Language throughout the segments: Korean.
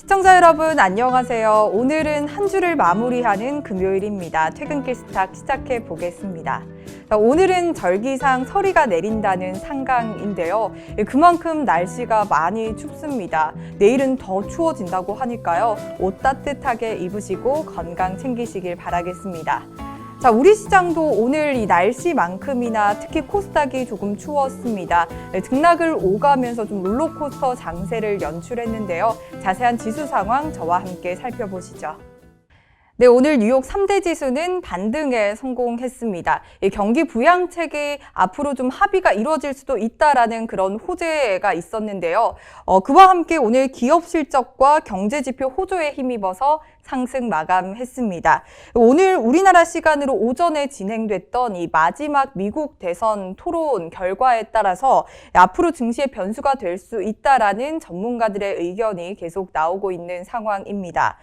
시청자 여러분 안녕하세요. 오늘은 한 주를 마무리하는 금요일입니다. 퇴근길 스탁 시작해 보겠습니다. 오늘은 절기상 서리가 내린다는 상강인데요. 그만큼 날씨가 많이 춥습니다. 내일은 더 추워진다고 하니까요. 옷 따뜻하게 입으시고 건강 챙기시길 바라겠습니다. 자, 우리 시장도 오늘 이 날씨만큼이나 특히 코스닥이 조금 추웠습니다. 등락을 오가면서 좀 롤러코스터 장세를 연출했는데요. 자세한 지수 상황 저와 함께 살펴보시죠. 네, 오늘 뉴욕 3대 지수는 반등에 성공했습니다. 경기 부양책이 앞으로 좀 합의가 이루어질 수도 있다라는 그런 호재가 있었는데요. 그와 함께 오늘 기업 실적과 경제 지표 호조에 힘입어서 상승 마감했습니다. 오늘 우리나라 시간으로 오전에 진행됐던 이 마지막 미국 대선 토론 결과에 따라서 앞으로 증시의 변수가 될 수 있다라는 전문가들의 의견이 계속 나오고 있는 상황입니다.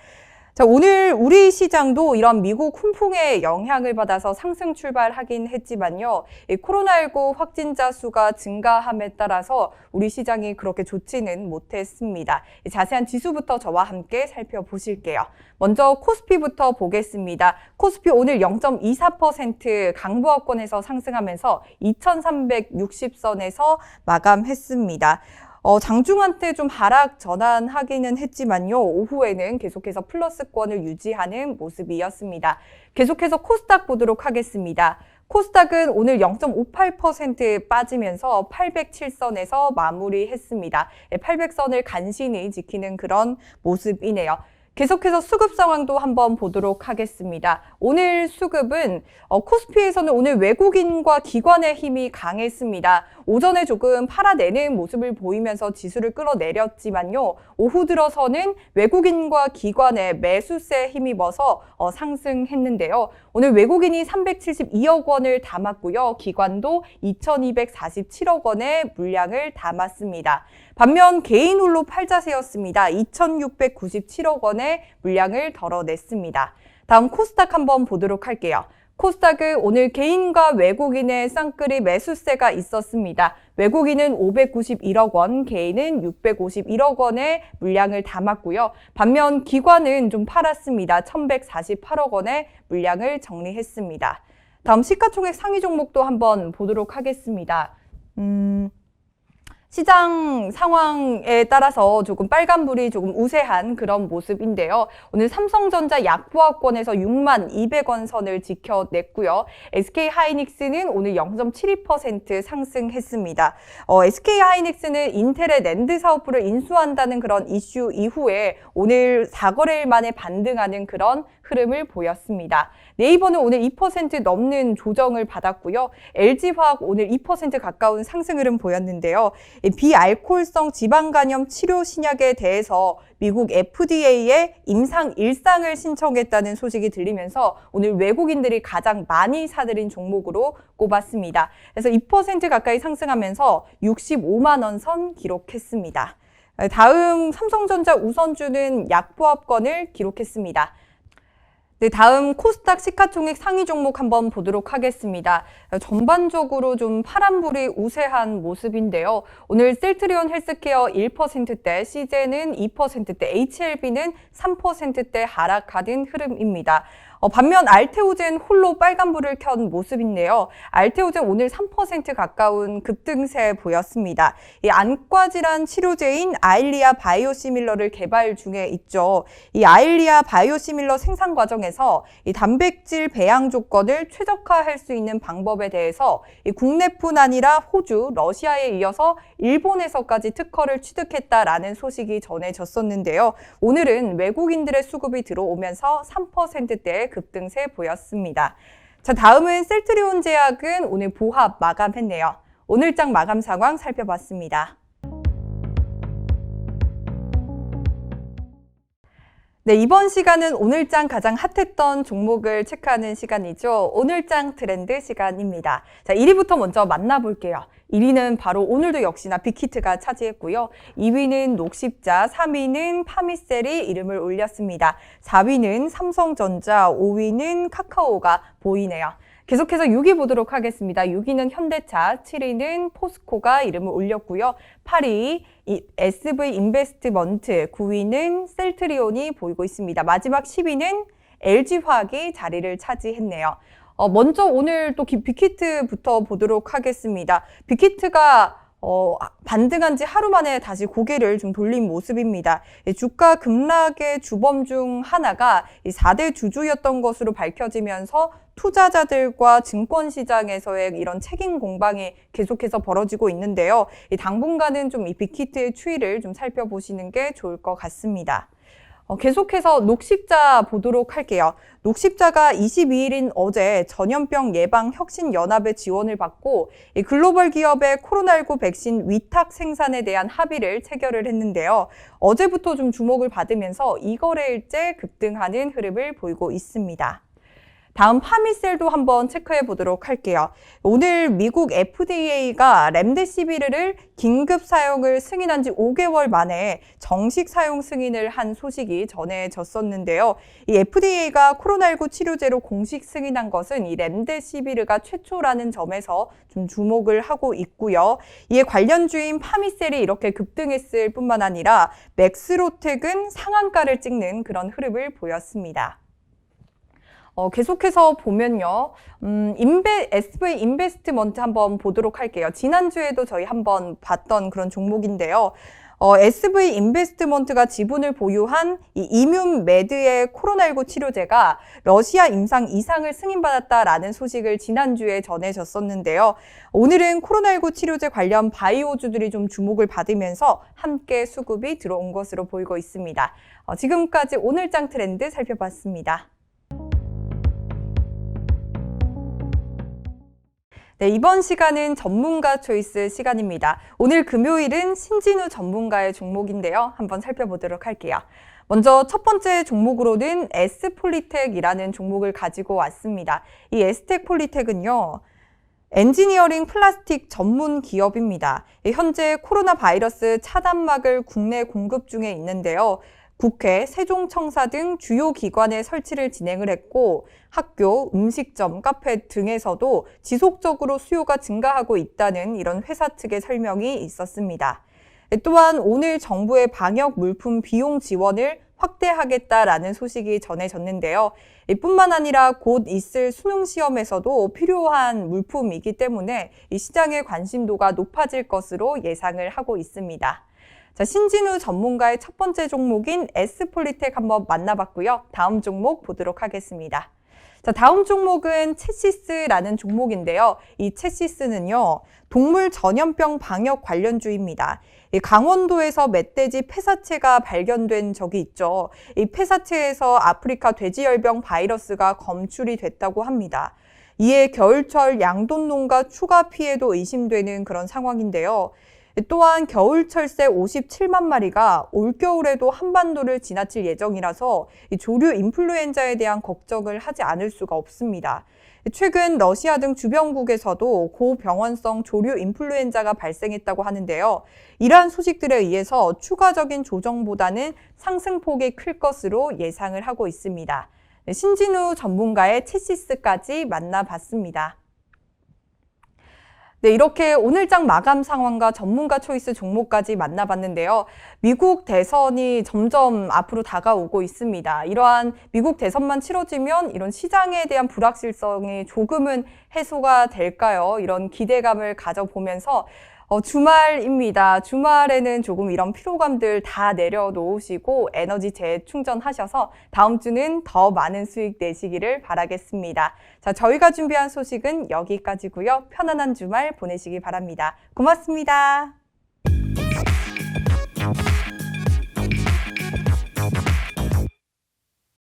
자, 오늘 우리 시장도 이런 미국 훈풍의 영향을 받아서 상승 출발하긴 했지만요. 코로나19 확진자 수가 증가함에 따라서 우리 시장이 그렇게 좋지는 못했습니다. 자세한 지수부터 저와 함께 살펴보실게요. 먼저 코스피부터 보겠습니다. 코스피 오늘 0.24% 강보합권에서 상승하면서 2360선에서 마감했습니다. 장중한테 좀 하락 전환하기는 했지만요. 오후에는 계속해서 플러스권을 유지하는 모습이었습니다. 계속해서 코스닥 보도록 하겠습니다. 코스닥은 오늘 0.58% 빠지면서 807선에서 마무리했습니다. 800선을 간신히 지키는 그런 모습이네요. 계속해서 수급 상황도 한번 보도록 하겠습니다. 오늘 수급은 코스피에서는 오늘 외국인과 기관의 힘이 강했습니다. 오전에 조금 팔아내는 모습을 보이면서 지수를 끌어내렸지만요. 오후 들어서는 외국인과 기관의 매수세에 힘입어서 상승했는데요. 오늘 외국인이 372억 원을 담았고요. 기관도 2247억 원의 물량을 담았습니다. 반면 개인 홀로 팔자세였습니다. 2697억 원의 물량을 덜어냈습니다. 다음 코스닥 한번 보도록 할게요. 코스닥은 오늘 개인과 외국인의 쌍끌이 매수세가 있었습니다. 외국인은 591억 원, 개인은 651억 원의 물량을 담았고요. 반면 기관은 좀 팔았습니다. 1148억 원의 물량을 정리했습니다. 다음 시가총액 상위 종목도 한번 보도록 하겠습니다. 시장 상황에 따라서 조금 빨간불이 조금 우세한 그런 모습인데요. 오늘 삼성전자 약보합권에서 6만 200원 선을 지켜냈고요. SK하이닉스는 오늘 0.72% 상승했습니다. SK하이닉스는 인텔의 낸드 사업부를 인수한다는 그런 이슈 이후에 오늘 4거래일 만에 반등하는 그런 흐름을 보였습니다. 네이버는 오늘 2% 넘는 조정을 받았고요. LG화학 오늘 2% 가까운 상승 흐름 보였는데요. 비알코올성 지방간염 치료 신약에 대해서 미국 FDA에 임상 1상을 신청했다는 소식이 들리면서 오늘 외국인들이 가장 많이 사들인 종목으로 꼽았습니다. 그래서 2% 가까이 상승하면서 65만 원 선 기록했습니다. 다음 삼성전자 우선주는 약보합권을 기록했습니다. 네, 다음 코스닥 시가총액 상위 종목 한번 보도록 하겠습니다. 전반적으로 좀 파란불이 우세한 모습인데요. 오늘 셀트리온 헬스케어 1%대, CJ는 2%대, HLB는 3%대 하락하는 흐름입니다. 반면 알테오젠 홀로 빨간불을 켠 모습인데요. 알테오젠 오늘 3% 가까운 급등세 보였습니다. 이 안과 질환 치료제인 아일리아 바이오시밀러를 개발 중에 있죠. 이 아일리아 바이오시밀러 생산 과정에서 이 단백질 배양 조건을 최적화할 수 있는 방법에 대해서 이 국내뿐 아니라 호주, 러시아에 이어서 일본에서까지 특허를 취득했다라는 소식이 전해졌었는데요. 오늘은 외국인들의 수급이 들어오면서 3%대 급등세 보였습니다. 자, 다음은 셀트리온 제약은 오늘 보합 마감했네요. 오늘장 마감 상황 살펴봤습니다. 네, 이번 시간은 오늘장 가장 핫했던 종목을 체크하는 시간이죠. 오늘장 트렌드 시간입니다. 자, 1위부터 먼저 만나볼게요. 1위는 바로 오늘도 역시나 빅히트가 차지했고요. 2위는 녹십자, 3위는 파미셀이 이름을 올렸습니다. 4위는 삼성전자, 5위는 카카오가 보이네요. 계속해서 6위 보도록 하겠습니다. 6위는 현대차, 7위는 포스코가 이름을 올렸고요. 8위 SV 인베스트먼트, 9위는 셀트리온이 보이고 있습니다. 마지막 10위는 LG화학이 자리를 차지했네요. 먼저 오늘 또 빅히트부터 보도록 하겠습니다. 빅히트가 반등한 지 하루 만에 다시 고개를 좀 돌린 모습입니다. 주가 급락의 주범 중 하나가 4대 주주였던 것으로 밝혀지면서 투자자들과 증권시장에서의 이런 책임 공방이 계속해서 벌어지고 있는데요. 당분간은 좀 이 빅히트의 추이를 좀 살펴보시는 게 좋을 것 같습니다. 계속해서 녹십자 보도록 할게요. 녹십자가 22일인 어제 전염병 예방 혁신 연합의 지원을 받고 글로벌 기업의 코로나19 백신 위탁 생산에 대한 합의를 체결을 했는데요. 어제부터 좀 주목을 받으면서 이거래일째 급등하는 흐름을 보이고 있습니다. 다음 파미셀도 한번 체크해 보도록 할게요. 오늘 미국 FDA가 렘데시비르를 긴급 사용을 승인한 지 5개월 만에 정식 사용 승인을 한 소식이 전해졌었는데요. 이 FDA가 코로나19 치료제로 공식 승인한 것은 이 렘데시비르가 최초라는 점에서 좀 주목을 하고 있고요. 이에 관련주인 파미셀이 이렇게 급등했을 뿐만 아니라 맥스로텍은 상한가를 찍는 그런 흐름을 보였습니다. 계속해서 보면요. SV 인베스트먼트 한번 보도록 할게요. 지난주에도 저희 한번 봤던 그런 종목인데요. SV 인베스트먼트가 지분을 보유한 이 이뮨메드의 코로나19 치료제가 러시아 임상 이상을 승인받았다라는 소식을 지난주에 전해졌었는데요. 오늘은 코로나19 치료제 관련 바이오주들이 좀 주목을 받으면서 함께 수급이 들어온 것으로 보이고 있습니다. 지금까지 오늘장 트렌드 살펴봤습니다. 네, 이번 시간은 전문가 초이스 시간입니다. 오늘 금요일은 신진우 전문가의 종목인데요. 한번 살펴보도록 할게요. 먼저 첫 번째 종목으로는 S폴리텍이라는 종목을 가지고 왔습니다. 이 S텍폴리텍은요. 엔지니어링 플라스틱 전문 기업입니다. 현재 코로나 바이러스 차단막을 국내 공급 중에 있는데요. 국회, 세종청사 등 주요 기관에 설치를 진행을 했고 학교, 음식점, 카페 등에서도 지속적으로 수요가 증가하고 있다는 이런 회사 측의 설명이 있었습니다. 또한 오늘 정부의 방역 물품 비용 지원을 확대하겠다라는 소식이 전해졌는데요. 뿐만 아니라 곧 있을 수능 시험에서도 필요한 물품이기 때문에 이 시장의 관심도가 높아질 것으로 예상을 하고 있습니다. 자, 신진우 전문가의 첫 번째 종목인 S폴리텍 한번 만나봤고요. 다음 종목 보도록 하겠습니다. 자, 다음 종목은 챗시스라는 종목인데요. 이 챗시스는요, 동물 전염병 방역 관련주입니다. 이 강원도에서 멧돼지 폐사체가 발견된 적이 있죠. 이 폐사체에서 아프리카 돼지열병 바이러스가 검출이 됐다고 합니다. 이에 겨울철 양돈농가 추가 피해도 의심되는 그런 상황인데요. 또한 겨울철새 57만 마리가 올겨울에도 한반도를 지나칠 예정이라서 조류 인플루엔자에 대한 걱정을 하지 않을 수가 없습니다. 최근 러시아 등 주변국에서도 고병원성 조류 인플루엔자가 발생했다고 하는데요. 이러한 소식들에 의해서 추가적인 조정보다는 상승폭이 클 것으로 예상을 하고 있습니다. 신진우 전문가의 챗시스까지 만나봤습니다. 네, 이렇게 오늘장 마감 상황과 전문가 초이스 종목까지 만나봤는데요. 미국 대선이 점점 앞으로 다가오고 있습니다. 이러한 미국 대선만 치러지면 이런 시장에 대한 불확실성이 조금은 해소가 될까요? 이런 기대감을 가져보면서 주말입니다. 주말에는 조금 이런 피로감들 다 내려놓으시고 에너지 재충전하셔서 다음 주는 더 많은 수익 내시기를 바라겠습니다. 자, 저희가 준비한 소식은 여기까지고요. 편안한 주말 보내시기 바랍니다. 고맙습니다.